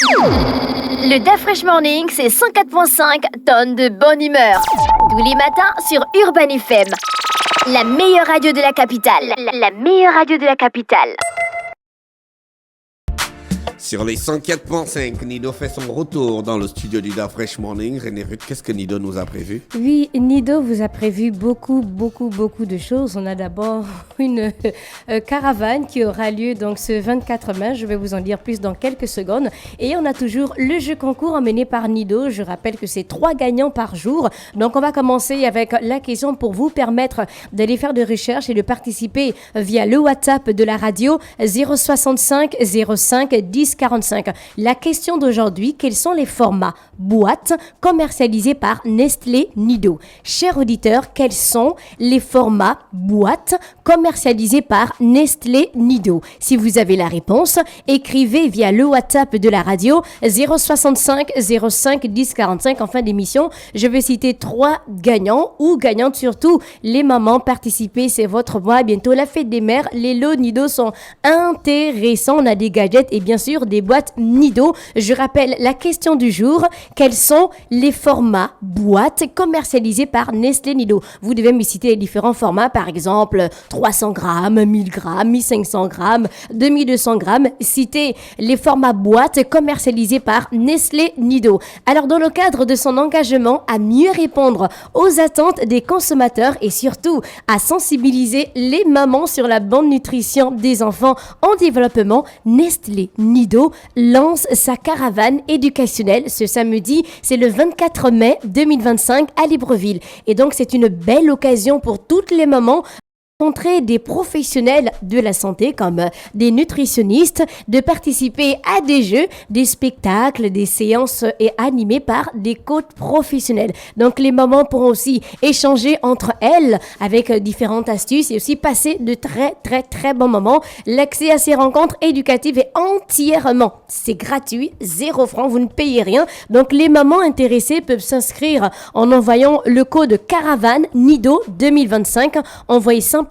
Le DAF Fresh Morning, c'est 104.5 tonnes de bonne humeur. Tous les matins sur Urban FM. La meilleure radio de la capitale. La meilleure radio de la capitale. Sur les 104.5, Nido fait son retour dans le studio du DAF Fresh Morning. René Ruth, qu'est-ce que Nido nous a prévu? Oui, Nido vous a prévu beaucoup de choses. On a d'abord une caravane qui aura lieu donc ce 24 mai. Je vais vous en dire plus dans quelques secondes. Et on a toujours le jeu concours emmené par Nido. Je rappelle que c'est 3 gagnants par jour. Donc on va commencer avec la question pour vous permettre d'aller faire des recherches et de participer via le WhatsApp de la radio 065 05 10 45. La question d'aujourd'hui, quels sont les formats boîtes commercialisés par Nestlé Nido? Chers auditeurs, quels sont les formats boîtes commercialisés par Nestlé Nido? Si vous avez la réponse, écrivez via le WhatsApp de la radio 065 05 10 45. En fin d'émission, je vais citer 3 gagnants ou gagnantes, surtout les mamans. Participez, c'est votre mois. Bientôt la fête des mères. Les lots Nido sont intéressants. On a des gadgets et bien sûr des boîtes Nido. Je rappelle la question du jour. Quels sont les formats boîtes commercialisés par Nestlé Nido? Vous devez me citer les différents formats, par exemple 300 grammes, 1000 grammes, 1500 grammes, 2200 grammes. Citez les formats boîtes commercialisés par Nestlé Nido. Alors, dans le cadre de son engagement à mieux répondre aux attentes des consommateurs et surtout à sensibiliser les mamans sur la bonne nutrition des enfants en développement, Nestlé Nido lance sa caravane éducationnelle ce samedi. C'est le 24 mai 2025 à Libreville. Et donc, c'est une belle occasion pour toutes les mamans rencontrer des professionnels de la santé comme des nutritionnistes, de participer à des jeux, des spectacles, des séances et animées par des coachs professionnels. Donc les mamans pourront aussi échanger entre elles avec différentes astuces et aussi passer de très bons moments. L'accès à ces rencontres éducatives est entièrement, c'est gratuit, 0 francs, vous ne payez rien. Donc les mamans intéressées peuvent s'inscrire en envoyant le code caravane Nido 2025. Envoyez simplement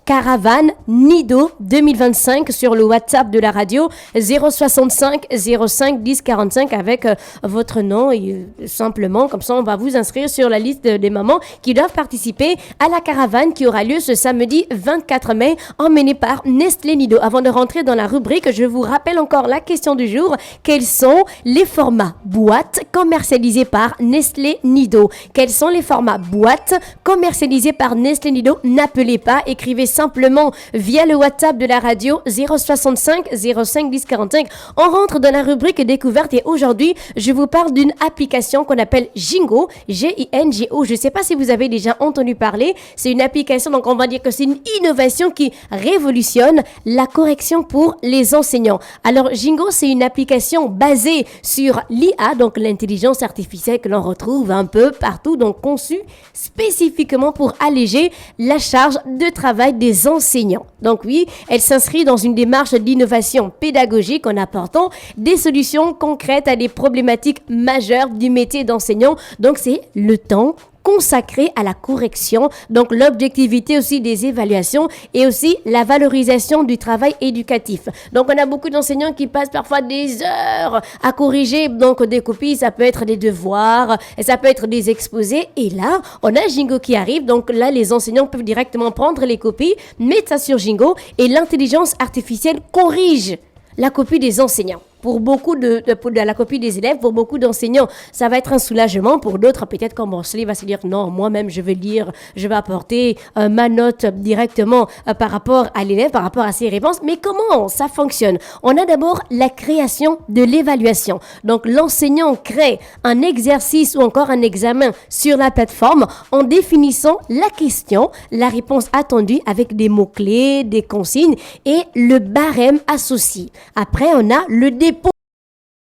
caravane Nido 2025 sur le WhatsApp de la radio 065 05 10 45 avec votre nom et simplement comme ça on va vous inscrire sur la liste des mamans qui doivent participer à la caravane qui aura lieu ce samedi 24 mai emmenée par Nestlé Nido. Avant de rentrer dans la rubrique, je vous rappelle encore la question du jour. Quels sont les formats boîtes commercialisés par Nestlé Nido? Quels sont les formats boîtes commercialisés par Nestlé Nido? N'appelez pas, écrivez simplement via le WhatsApp de la radio 065 05 10 45. On rentre dans la rubrique découverte et aujourd'hui, je vous parle d'une application qu'on appelle Jingo, Jingo. Je ne sais pas si vous avez déjà entendu parler. C'est une application, donc on va dire que c'est une innovation qui révolutionne la correction pour les enseignants. Alors Jingo, c'est une application basée sur l'IA, donc l'intelligence artificielle que l'on retrouve un peu partout, donc conçue spécifiquement pour alléger la charge de travail des enseignants. Donc oui, elle s'inscrit dans une démarche d'innovation pédagogique en apportant des solutions concrètes à des problématiques majeures du métier d'enseignant. Donc c'est le temps consacré à la correction, donc l'objectivité aussi des évaluations et aussi la valorisation du travail éducatif. Donc on a beaucoup d'enseignants qui passent parfois des heures à corriger donc des copies, ça peut être des devoirs, et ça peut être des exposés et là on a Jingo qui arrive, donc là les enseignants peuvent directement prendre les copies, mettre ça sur Jingo et l'intelligence artificielle corrige la copie des enseignants. Pour beaucoup de la copie des élèves, pour beaucoup d'enseignants, ça va être un soulagement. Pour d'autres, peut-être comme Morsley va se dire non, moi-même je vais lire, je vais apporter ma note directement par rapport à l'élève, par rapport à ses réponses. Mais comment ça fonctionne? On a d'abord la création de l'évaluation. Donc l'enseignant crée un exercice ou encore un examen sur la plateforme en définissant la question, la réponse attendue avec des mots-clés, des consignes et le barème associé. Après, on a le dépôt.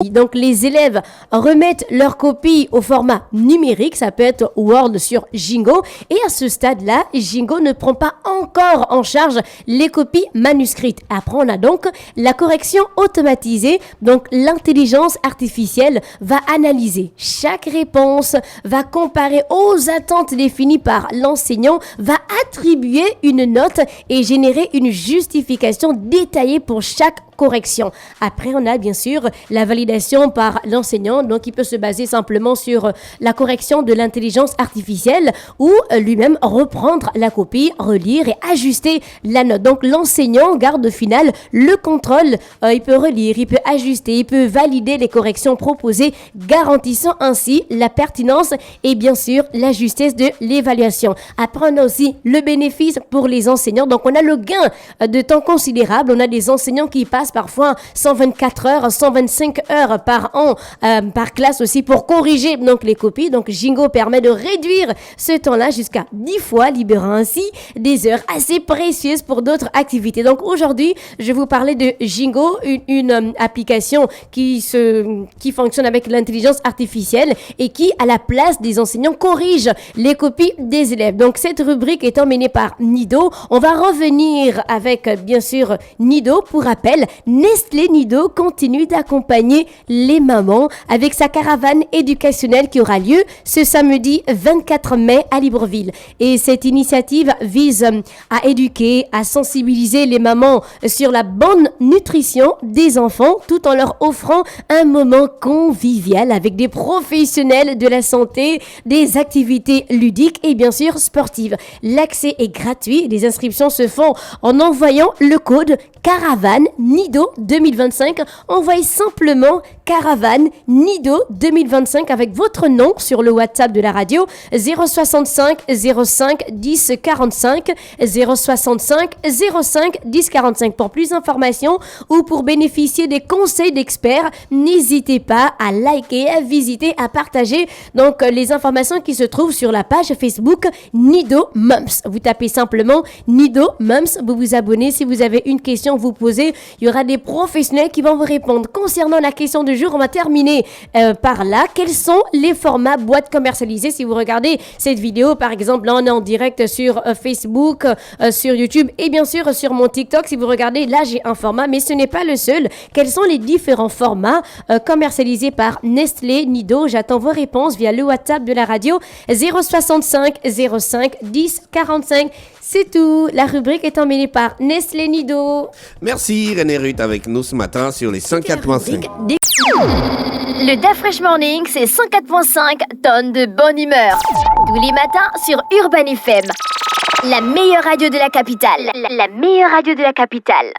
Donc les élèves remettent leur copie au format numérique, ça peut être Word sur Jingo, et à ce stade-là, Jingo ne prend pas encore en charge les copies manuscrites. Après, on a donc la correction automatisée, donc l'intelligence artificielle va analyser chaque réponse, va comparer aux attentes définies par l'enseignant, va attribuer une note et générer une justification détaillée pour chaque correction. Après, on a bien sûr la validation par l'enseignant, donc il peut se baser simplement sur la correction de l'intelligence artificielle ou lui-même reprendre la copie, relire et ajuster la note. Donc l'enseignant garde au final le contrôle, il peut relire, il peut ajuster, il peut valider les corrections proposées, garantissant ainsi la pertinence et bien sûr la justesse de l'évaluation. Après, on a aussi le bénéfice pour les enseignants. Donc, on a le gain de temps considérable. On a des enseignants qui passent parfois 124 heures, 125 heures par an, par classe aussi pour corriger donc les copies. Donc, Jingo permet de réduire ce temps-là jusqu'à 10 fois, libérant ainsi des heures assez précieuses pour d'autres activités. Donc, aujourd'hui, je vais vous parler de Jingo, une application qui fonctionne avec l'intelligence artificielle et qui, à la place des enseignants, corrige les copies des élèves. Donc, cette rubrique étant menée par Nido, on va revenir avec, bien sûr, Nido. Pour rappel, Nestlé Nido continue d'accompagner les mamans avec sa caravane éducationnelle qui aura lieu ce samedi 24 mai à Libreville. Et cette initiative vise à éduquer, à sensibiliser les mamans sur la bonne nutrition des enfants tout en leur offrant un moment convivial avec des professionnels de la santé, des activités ludiques et bien sûr sportives. L'accès est gratuit. Les inscriptions se font en envoyant le code Caravane Nido 2025. Envoyez simplement Caravane Nido 2025 avec votre nom sur le WhatsApp de la radio 065 05 10 45 065 05 10 45. Pour plus d'informations ou pour bénéficier des conseils d'experts, n'hésitez pas à liker, à visiter, à partager donc les informations qui se trouvent sur la page Facebook Nido Mums. Vous tapez simplement Nido Mums, vous vous abonnez. Si vous avez une question, vous posez. Il y aura des professionnels qui vont vous répondre. Concernant la question du jour, on va terminer par là. Quels sont les formats boîtes commercialisées? Si vous regardez cette vidéo, par exemple, là on est en direct sur Facebook, sur YouTube et bien sûr sur mon TikTok. Si vous regardez, là j'ai un format, mais ce n'est pas le seul. Quels sont les différents formats commercialisés par Nestlé Nido? J'attends vos réponses via le WhatsApp de la radio 065 05 10 45. C'est tout. La rubrique est emmenée par Nestlé Nido. Merci René Ruth avec nous ce matin sur les 104.5. Le DAF Fresh Morning, c'est 104.5 tonnes de bonne humeur. Tous les matins sur Urban FM. La meilleure radio de la capitale. La meilleure radio de la capitale.